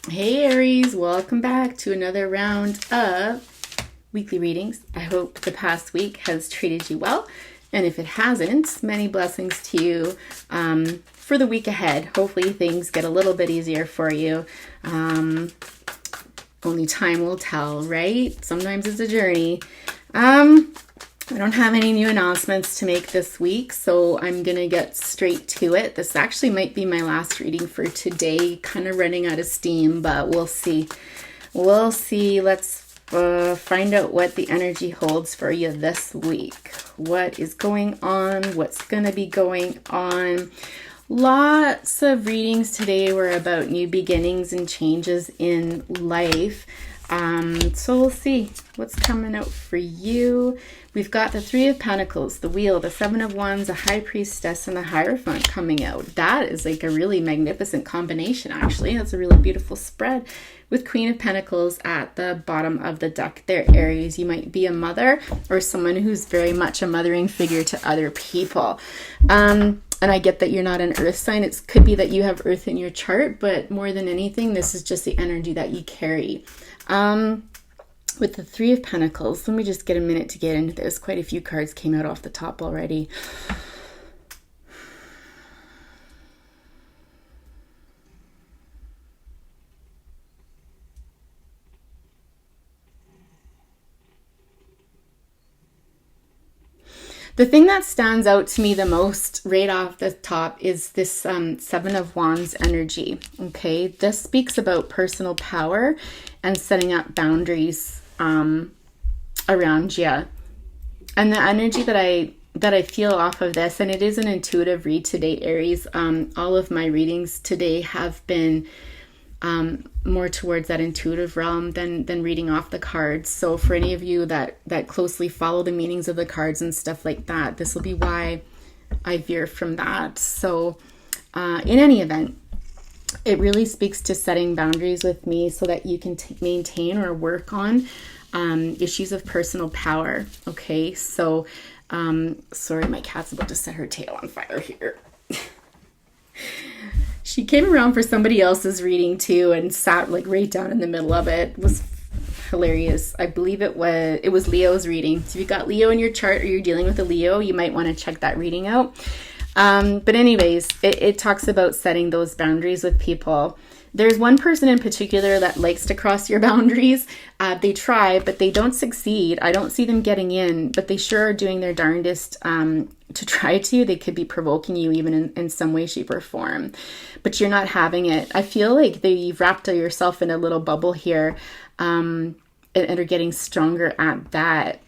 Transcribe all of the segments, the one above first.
Hey Aries, welcome back to another round of weekly readings. I hope the past week has treated you well. And if it hasn't, many blessings to you for the week ahead. Hopefully things get a little bit easier for you. Only time will tell, right? Sometimes it's a journey. I don't have any new announcements to make this week, so I'm going to get straight to it. This actually might be my last reading for today, kind of running out of steam, but we'll see. We'll see. Let's find out what the energy holds for you this week. What is going on? What's going to be going on? Lots of readings today were about new beginnings and changes in life. So we'll see what's coming out for you. We've got the Three of Pentacles, the Wheel, the Seven of Wands, the High Priestess, and the Hierophant coming out. That is like a really magnificent combination, actually. That's a really beautiful spread with Queen of Pentacles at the bottom of the deck there, Aries. You might be a mother or someone who's very much a mothering figure to other people. And I get that you're not an earth sign. It could be that you have earth in your chart, but more than anything, this is just the energy that you carry. With the Three of Pentacles, let me just get a minute to get into this. Quite a few cards came out off the top already. The thing that stands out to me the most right off the top is this Seven of Wands energy. Okay, this speaks about personal power and setting up boundaries around you. And the energy that I feel off of this, and it is an intuitive read today, Aries. All of my readings today have been more towards that intuitive realm than reading off the cards. So for any of you that closely follow the meanings of the cards and stuff like that, this will be why I veer from that. So in any event, it really speaks to setting boundaries with me so that you can maintain or work on issues of personal power. Okay, so sorry, my cat's about to set her tail on fire here. She came around for somebody else's reading too and sat like right down in the middle of it. It was hilarious. I believe it was Leo's reading. So if you've got Leo in your chart or you're dealing with a Leo, you might want to check that reading out. But anyways, it talks about setting those boundaries with people. There's one person in particular that likes to cross your boundaries. They try, but they don't succeed. I don't see them getting in, but they sure are doing their darndest to try to. They could be provoking you even in some way, shape, or form. But you're not having it. I feel like you've wrapped yourself in a little bubble here and are getting stronger at that.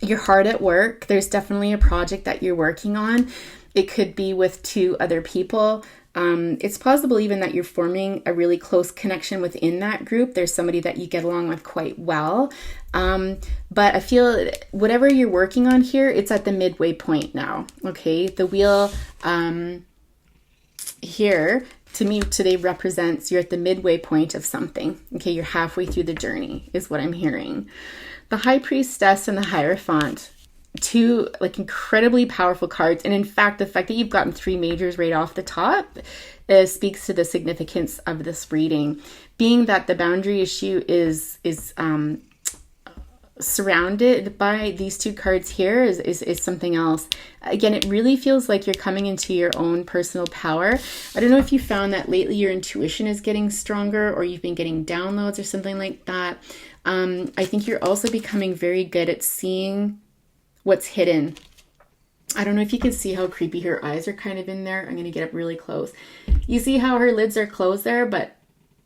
You're hard at work. There's definitely a project that you're working on. It could be with two other people. It's possible even that you're forming a really close connection within that group. There's somebody that you get along with quite well. But I feel whatever you're working on here, it's at the midway point now. Okay, the wheel here to me today represents you're at the midway point of something. Okay, you're halfway through the journey is what I'm hearing. The High Priestess and the Hierophant, two like incredibly powerful cards, and in fact the fact that you've gotten three majors right off the top speaks to the significance of this reading, being that the boundary issue is surrounded by these two cards here is something else. Again, it really feels like you're coming into your own personal power. I don't know if you found that lately your intuition is getting stronger or you've been getting downloads or something like that. I think you're also becoming very good at seeing what's hidden. I don't know if you can see how creepy her eyes are kind of in there. I'm going to get up really close. You see how her lids are closed there, but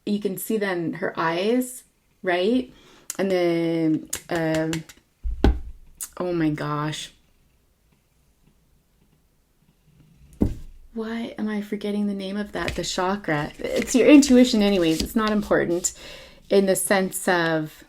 you can see then her eyes, right? And then, oh my gosh. Why am I forgetting the name of that? The chakra. It's your intuition anyways. It's not important in the sense of,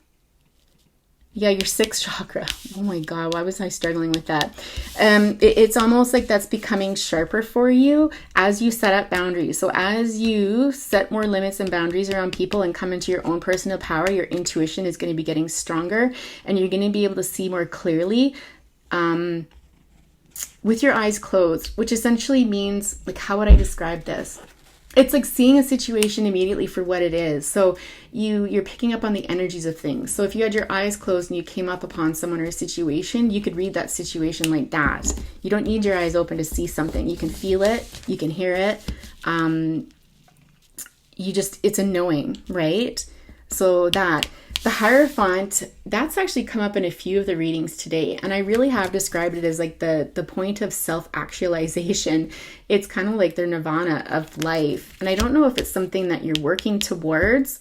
yeah, your sixth chakra. Oh my God, why was I struggling with that? It's almost like that's becoming sharper for you as you set up boundaries. So as you set more limits and boundaries around people and come into your own personal power, your intuition is going to be getting stronger and you're going to be able to see more clearly with your eyes closed, which essentially means, like, how would I describe this? it's like seeing a situation immediately for what it is. So you're picking up on the energies of things. So if you had your eyes closed and you came up upon someone or a situation, you could read that situation like that. You don't need your eyes open to see something. You can feel it, you can hear it. It's a knowing, right? So that the Hierophant, that's actually come up in a few of the readings today. And I really have described it as like the point of self-actualization. It's kind of like their nirvana of life. And I don't know if it's something that you're working towards.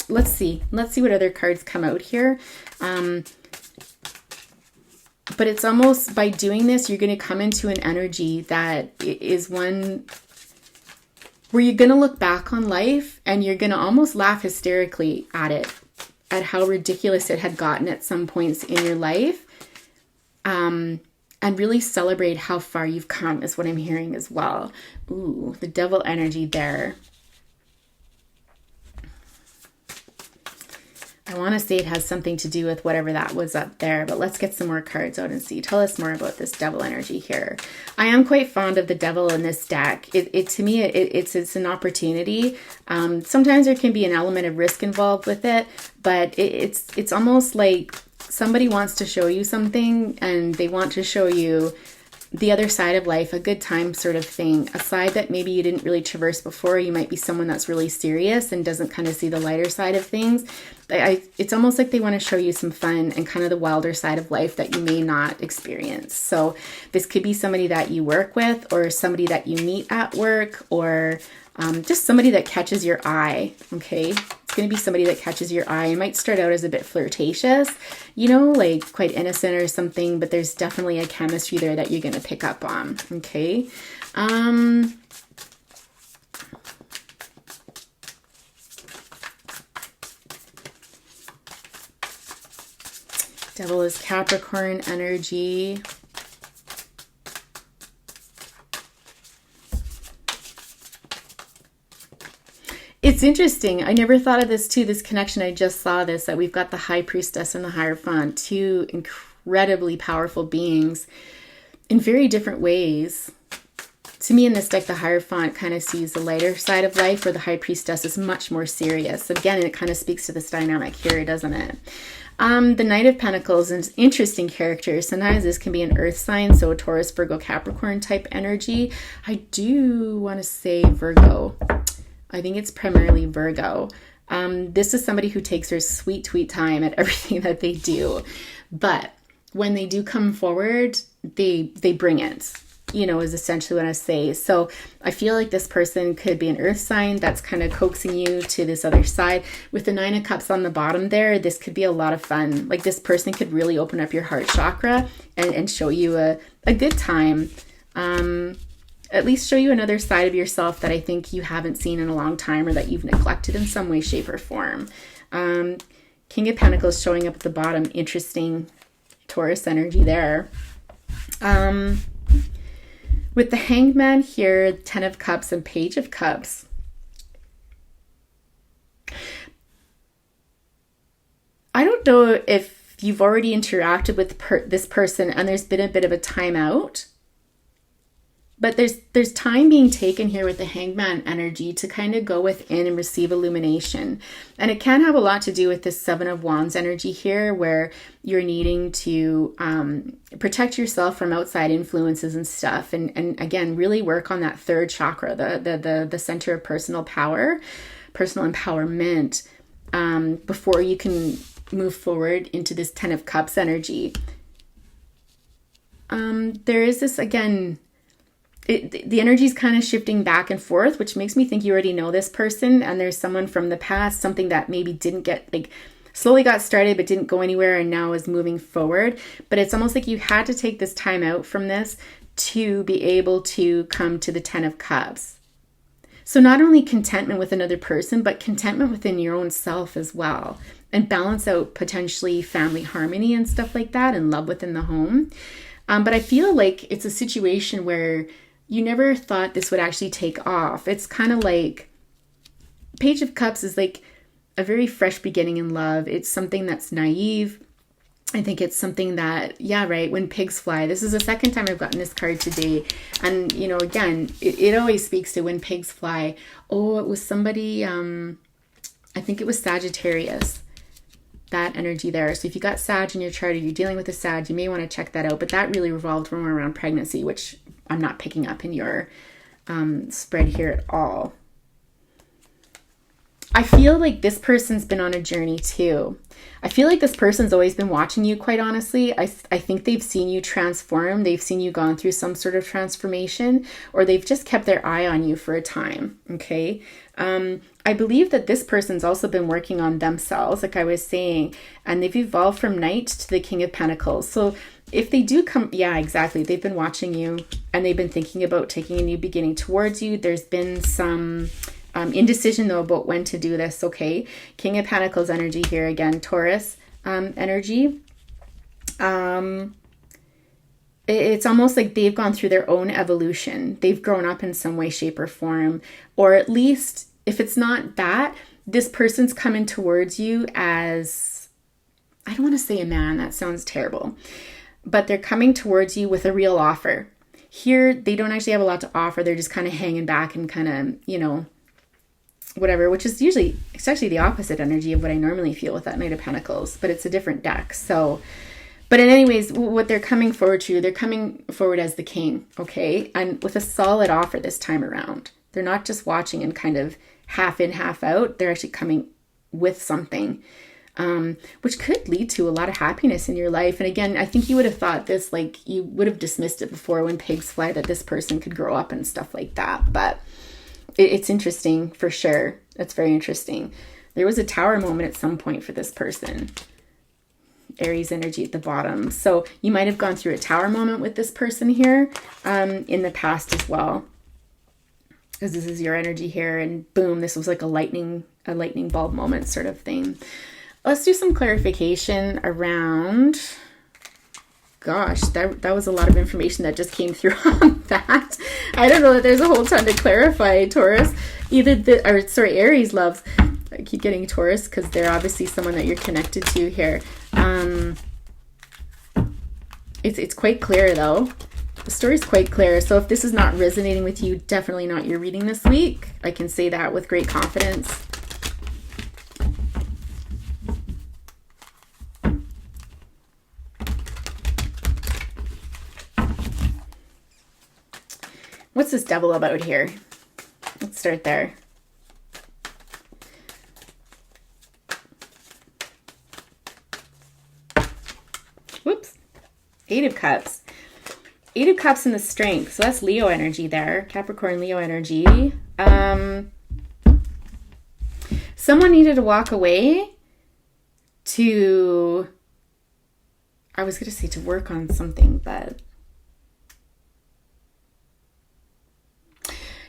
Let's see what other cards come out here. But it's almost, by doing this, you're going to come into an energy that is one where you're going to look back on life and you're going to almost laugh hysterically at it, at how ridiculous it had gotten at some points in your life, and really celebrate how far you've come is what I'm hearing as well. Ooh, the Devil energy there. I want to say it has something to do with whatever that was up there, but let's get some more cards out and see. Tell us more about this Devil energy here. I am quite fond of the Devil in this deck. To me, it's an opportunity. Sometimes there can be an element of risk involved with it, but it's almost like somebody wants to show you something and they want to show you the other side of life, a good time sort of thing, a side that maybe you didn't really traverse before. You might be someone that's really serious and doesn't kind of see the lighter side of things. It's almost like they want to show you some fun and kind of the wilder side of life that you may not experience. So this could be somebody that you work with or somebody that you meet at work, or just somebody that catches your eye, okay? It's going to be somebody that catches your eye. It might start out as a bit flirtatious, like quite innocent or something, but there's definitely a chemistry there that you're going to pick up on, okay? Devil is Capricorn energy. It's interesting. I never thought of this too, this connection. I just saw this, that we've got the High Priestess and the Hierophant, two incredibly powerful beings in very different ways. To me in this deck, the Hierophant kind of sees the lighter side of life, where the High Priestess is much more serious. Again, it kind of speaks to this dynamic here, doesn't it? The Knight of Pentacles is an interesting character. Sometimes this can be an earth sign, so a Taurus, Virgo, Capricorn type energy. I do want to say Virgo. I think it's primarily Virgo. This is somebody who takes their sweet time at everything that they do. But when they do come forward, they bring it, is essentially what I say. So I feel like this person could be an earth sign that's kind of coaxing you to this other side. With the 9 of Cups on the bottom there, this could be a lot of fun. Like this person could really open up your heart chakra and show you a good time. At least show you another side of yourself that I think you haven't seen in a long time, or that you've neglected in some way, shape, or form. King of Pentacles showing up at the bottom. Interesting Taurus energy there. With the Hanged Man here, 10 of Cups and Page of Cups. I don't know if you've already interacted with this person and there's been a bit of a timeout. But there's time being taken here with the Hanged Man energy to kind of go within and receive illumination. And it can have a lot to do with this 7 of Wands energy here, where you're needing to protect yourself from outside influences and stuff. And again, really work on that third chakra, the center of personal power, personal empowerment, before you can move forward into this 10 of Cups energy. There is this, again... the energy is kind of shifting back and forth, which makes me think you already know this person, and there's someone from the past, something that maybe didn't get, slowly got started but didn't go anywhere and now is moving forward. But it's almost like you had to take this time out from this to be able to come to the 10 of Cups. So not only contentment with another person, but contentment within your own self as well, and balance out potentially family harmony and stuff like that, and love within the home. But I feel like it's a situation where you never thought this would actually take off. It's kind of like Page of Cups is like a very fresh beginning in love. It's something that's naive. I think it's something that, yeah, right, when pigs fly. This is the second time I've gotten this card today. And, you know, again, it always speaks to when pigs fly. Oh, it was somebody, I think it was Sagittarius, that energy there. So if you got Sag in your chart or you're dealing with a Sag, you may want to check that out. But that really revolved more around pregnancy, which I'm not picking up in your spread here at all. I feel like this person's been on a journey too. I feel like this person's always been watching you, quite honestly. I think they've seen you transform. They've seen you gone through some sort of transformation, or they've just kept their eye on you for a time, okay? I believe that this person's also been working on themselves, like I was saying, and they've evolved from Knight to the King of Pentacles. So if they do come, yeah, exactly. They've been watching you and they've been thinking about taking a new beginning towards you. There's been some indecision though about when to do this, okay? King of Pentacles energy here again, Taurus energy. It's almost like they've gone through their own evolution. They've grown up in some way, shape, or form, or at least if it's not that, this person's coming towards you as, I don't want to say a man, that sounds terrible, but they're coming towards you with a real offer. Here, they don't actually have a lot to offer. They're just kind of hanging back and kind of, you know, whatever, which is usually, it's actually the opposite energy of what I normally feel with that Knight of Pentacles, but it's a different deck. So, but in anyways, what they're coming forward to, they're coming forward as the king, okay? And with a solid offer this time around. They're not just watching and kind of half in, half out. They're actually coming with something, which could lead to a lot of happiness in your life. And again, I think you would have thought this, like you would have dismissed it before when pigs fly, that this person could grow up and stuff like that. But it's interesting for sure. That's very interesting. There was a tower moment at some point for this person. Aries energy at the bottom. So you might have gone through a tower moment with this person here in the past as well. Because this is your energy here, and boom, this was like a lightning bulb moment sort of thing. Let's do some clarification around, gosh, that was a lot of information that just came through on that. I don't know that there's a whole ton to clarify, Taurus. Aries loves, I keep getting Taurus because they're obviously someone that you're connected to here. It's quite clear though. The story's quite clear. So if this is not resonating with you, definitely not your reading this week. I can say that with great confidence. What's this devil about here? Let's start there. Whoops. Eight of Cups. Eight of Cups in the Strength. So that's Leo energy there. Capricorn, Leo energy. Someone needed to walk away to, I was going to say to work on something, but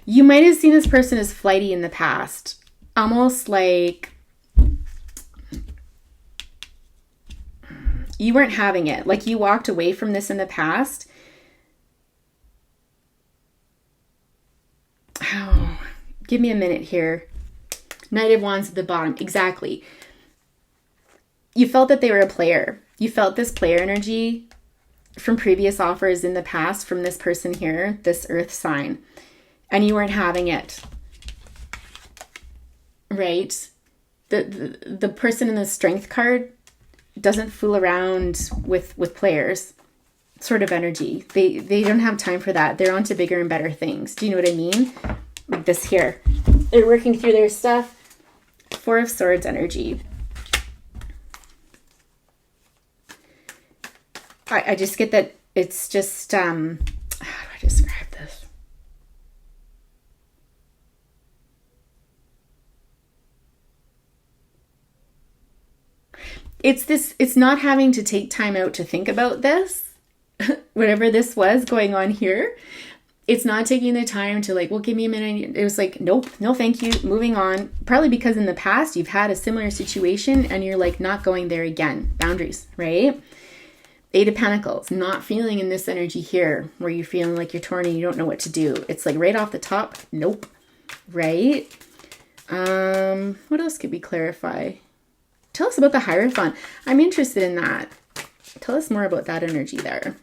you might have seen this person as flighty in the past. Almost like you weren't having it. Like you walked away from this in the past. Oh, give me a minute here. Knight of Wands at the bottom. Exactly. You felt that they were a player. You felt this player energy from previous offers in the past from this person here, this earth sign. And you weren't having it. Right? The person in the Strength card doesn't fool around with players sort of energy. They don't have time for that. They're on to bigger and better things. Do you know what I mean? Like this here. They're working through their stuff. Four of Swords energy. I just get that it's just, how do I describe this? It's not having to take time out to think about this, whatever this was going on here. It's not taking the time to like, well, give me a minute. It was like, nope, no, thank you. Moving on. Probably because in the past you've had a similar situation and you're like not going there again. Boundaries, right? Eight of Pentacles, not feeling in this energy here where you're feeling like you're torn and you don't know what to do. It's like right off the top. Nope. Right? What else could we clarify? Tell us about the Hierophant. I'm interested in that. Tell us more about that energy there.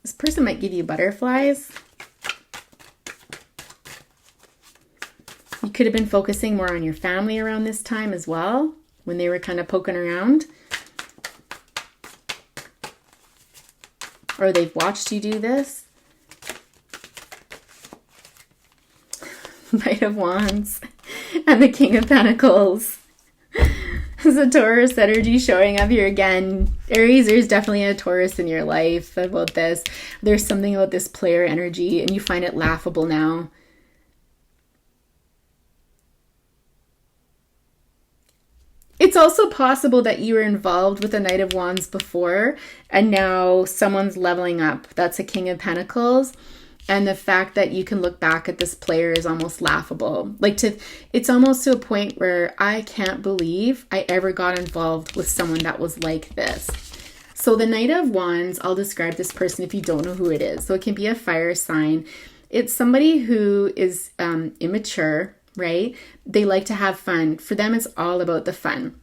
This person might give you butterflies. You could have been focusing more on your family around this time as well, when they were kind of poking around. Or they've watched you do this. Knight of Wands and the King of Pentacles. There's a Taurus energy showing up here again. Aries, there's definitely a Taurus in your life about this. There's something about this player energy and you find it laughable now. It's also possible that you were involved with the Knight of Wands before and now someone's leveling up. That's a King of Pentacles. And the fact that you can look back at this player is almost laughable. It's almost to a point where I can't believe I ever got involved with someone that was like this. So the Knight of Wands, I'll describe this person if you don't know who it is. So it can be a fire sign. It's somebody who is immature, right? They like to have fun. For them, it's all about the fun.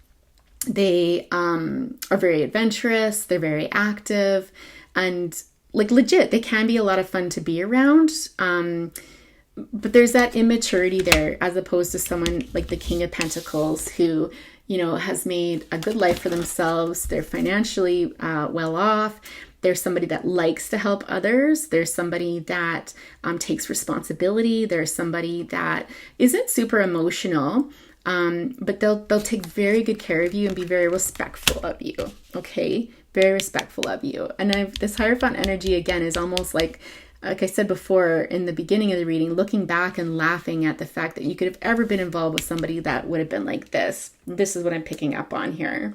They are very adventurous. They're very active and legit, they can be a lot of fun to be around. But there's that immaturity there as opposed to someone like the King of Pentacles who, has made a good life for themselves. They're financially well off. There's somebody that likes to help others. There's somebody that takes responsibility. There's somebody that isn't super emotional, but they'll take very good care of you and be very respectful of you. Okay, very respectful of you. And this Hierophant energy again is almost like I said before in the beginning of the reading, looking back and laughing at the fact that you could have ever been involved with somebody that would have been like this. This is what I'm picking up on here.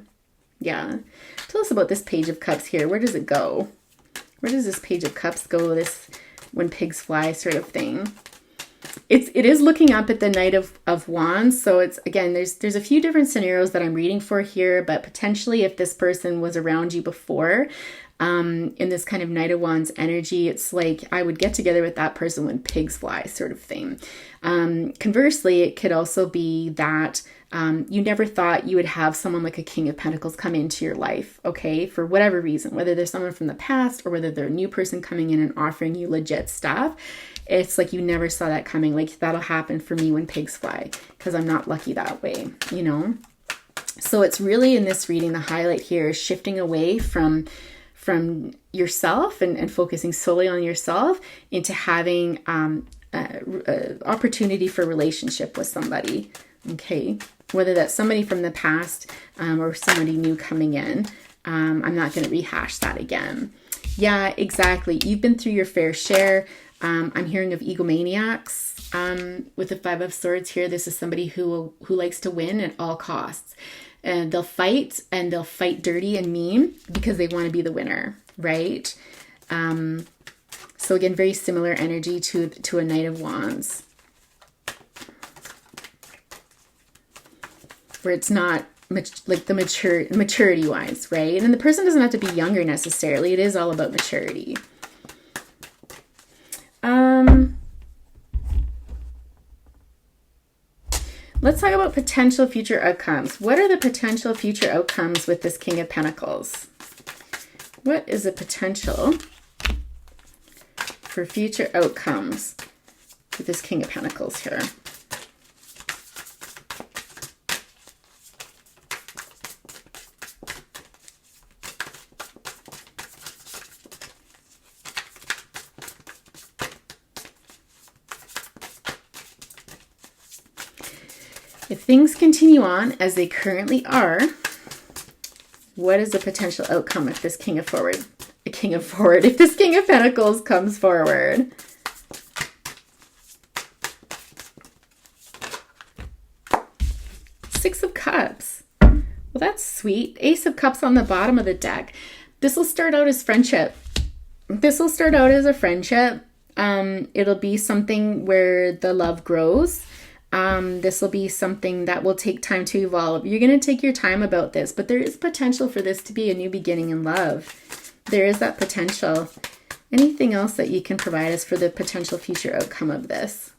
Yeah. Tell us about this Page of Cups here. Where does it go? Where does this Page of Cups go? This when pigs fly sort of thing. It is looking up at the Knight of Wands. So it's, again, there's a few different scenarios that I'm reading for here, but potentially if this person was around you before, in this kind of Knight of Wands energy, it's like I would get together with that person when pigs fly sort of thing. Conversely, it could also be that you never thought you would have someone like a King of Pentacles come into your life, okay, for whatever reason, whether there's someone from the past or whether they're a new person coming in and offering you legit stuff. It's like you never saw that coming. Like that'll happen for me when pigs fly because I'm not lucky that way, So it's really in this reading, the highlight here is shifting away from yourself and focusing solely on yourself into having opportunity for relationship with somebody, okay? Whether that's somebody from the past or somebody new coming in. I'm not going to rehash that again. Yeah, exactly. You've been through your fair share. I'm hearing of egomaniacs with the Five of Swords here. This is somebody who likes to win at all costs. And they'll fight dirty and mean because they want to be the winner, right? So again, very similar energy to a Knight of Wands. Where it's not like the maturity wise, right? And then the person doesn't have to be younger necessarily. It is all about maturity. Let's talk about potential future outcomes. What are the potential future outcomes with this King of Pentacles? What is the potential for future outcomes with this King of Pentacles here? If things continue on as they currently are, what is the potential outcome if this if this King of Pentacles comes forward? Six of Cups. Well, that's sweet. Ace of Cups on the bottom of the deck. This will start out as friendship. This will start out as a friendship. It'll be something where the love grows. This will be something that will take time to evolve. You're going to take your time about this, but there is potential for this to be a new beginning in love. There is that potential. Anything else that you can provide us for the potential future outcome of this?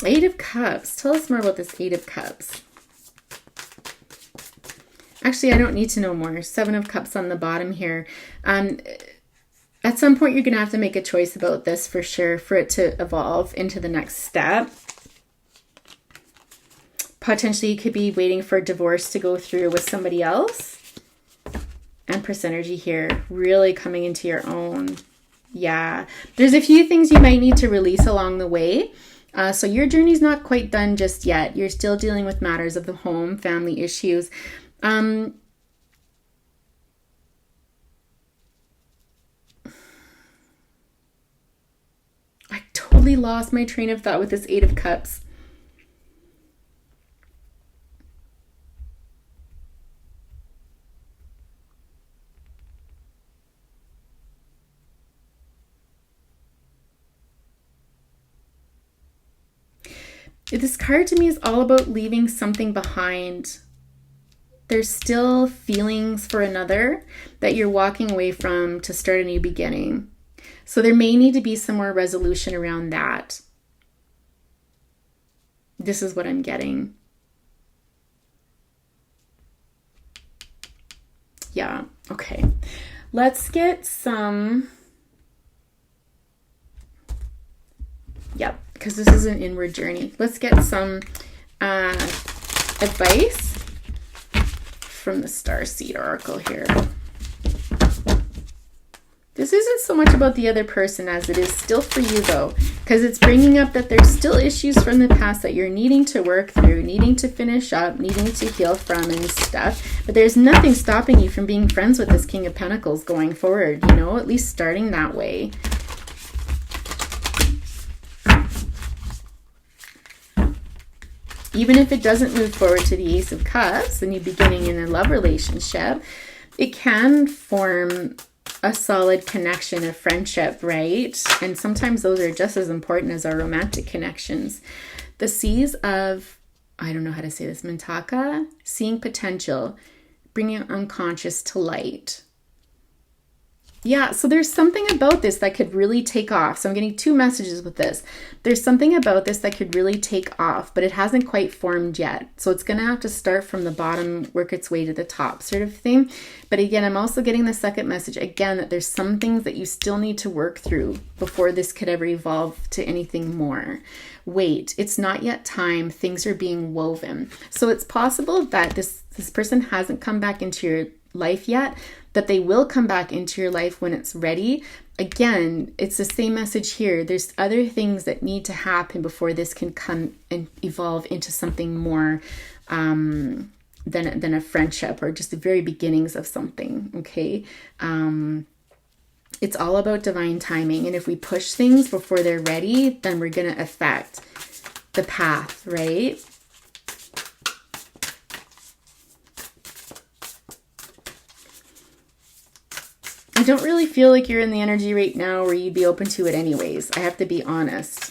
Eight of Cups. Tell us more about this Eight of Cups. Actually, I don't need to know more. Seven of Cups on the bottom here. At some point, you're going to have to make a choice about this for sure for it to evolve into the next step. Potentially, you could be waiting for a divorce to go through with somebody else. Empress energy here, really coming into your own. Yeah, there's a few things you might need to release along the way. So your journey's not quite done just yet. You're still dealing with matters of the home, family issues. I totally lost my train of thought with this Eight of Cups. This card to me is all about leaving something behind. There's still feelings for another that you're walking away from to start a new beginning. So there may need to be some more resolution around that. This is what I'm getting. Yeah, okay. Let's get some... Yep, because this is an inward journey. Let's get some advice from the Starseed Oracle here. This isn't so much about the other person as it is still for you, though, because it's bringing up that there's still issues from the past that you're needing to work through, needing to finish up, needing to heal from and stuff. But there's nothing stopping you from being friends with this King of Pentacles going forward, you know, at least starting that way. Even if it doesn't move forward to the Ace of Cups, a new beginning in a love relationship, it can form a solid connection, a friendship, right? And sometimes those are just as important as our romantic connections. The C's of, I don't know how to say this, Mintaka, seeing potential, bringing unconscious to light. Yeah, so there's something about this that could really take off. So I'm getting two messages with this. There's something about this that could really take off, but it hasn't quite formed yet. So it's going to have to start from the bottom, work its way to the top sort of thing. But again, I'm also getting the second message, again, that there's some things that you still need to work through before this could ever evolve to anything more. Wait, it's not yet time. Things are being woven. So it's possible that this person hasn't come back into your life yet, that they will come back into your life when it's ready. Again, it's the same message here. There's other things that need to happen before this can come and evolve into something more than a friendship or just the very beginnings of something, okay? It's all about divine timing. And if we push things before they're ready, then we're going to affect the path, right? I don't really feel like you're in the energy right now where you'd be open to it anyways. I have to be honest.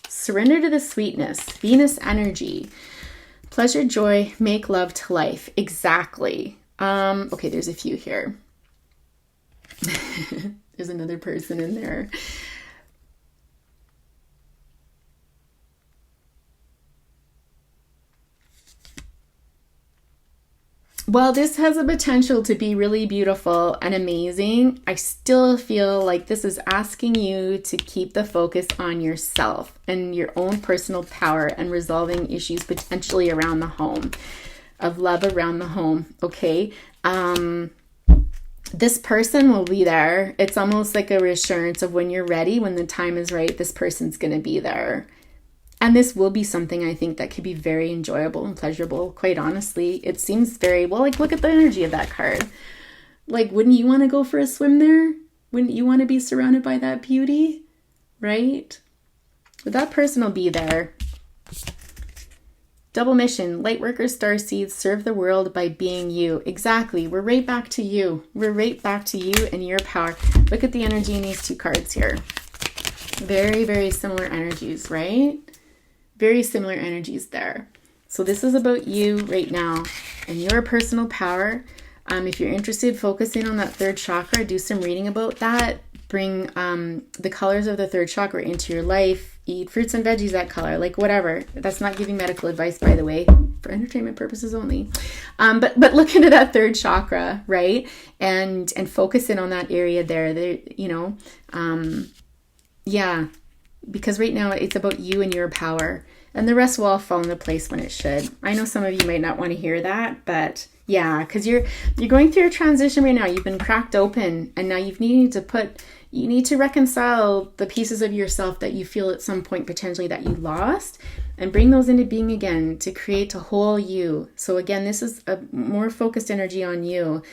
Surrender to the sweetness. Venus energy. Pleasure, joy, make love to life. Exactly. Okay, there's a few here. There's another person in there. While this has a potential to be really beautiful and amazing, I still feel like this is asking you to keep the focus on yourself and your own personal power and resolving issues potentially around the home, of love around the home, okay? This person will be there. It's almost like a reassurance of when you're ready, when the time is right, this person's going to be there. And this will be something I think that could be very enjoyable and pleasurable, quite honestly. It seems very, well, like, look at the energy of that card. Like, wouldn't you want to go for a swim there? Wouldn't you want to be surrounded by that beauty? Right? But that person will be there. Double mission, light workers, starseeds, serve the world by being you. Exactly. We're right back to you. We're right back to you and your power. Look at the energy in these two cards here. Very, very similar energies, right? Very similar energies there. So this is about you right now and your personal power. If you're interested, focus in on that third chakra, do some reading about that, bring the colors of the third chakra into your life, eat fruits and veggies that color, like whatever. That's not giving medical advice, by the way, for entertainment purposes only. But look into that third chakra, right? And focus in on that area there, yeah, because right now it's about you and your power, and the rest will all fall into place when it should. I know some of you might not want to hear that, but yeah, because you're going through a transition right now. You've been cracked open, and now you need to reconcile the pieces of yourself that you feel at some point potentially that you lost, and bring those into being again to create a whole you. So again, this is a more focused energy on you,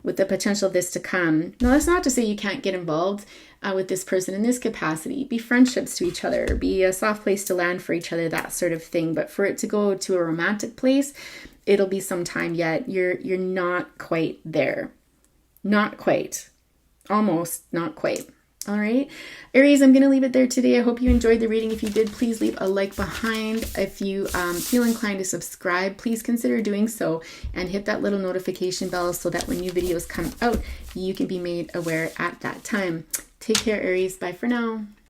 with the potential of this to come. Now, that's not to say you can't get involved with this person in this capacity. Be friendships to each other, be a soft place to land for each other, that sort of thing. But for it to go to a romantic place, it'll be some time yet. You're not quite there. Not quite. Almost not quite. All right, Aries, I'm going to leave it there today. I hope you enjoyed the reading. If you did, please leave a like behind. If you feel inclined to subscribe, please consider doing so, and hit that little notification bell so that when new videos come out, you can be made aware at that time. Take care, Aries. Bye for now.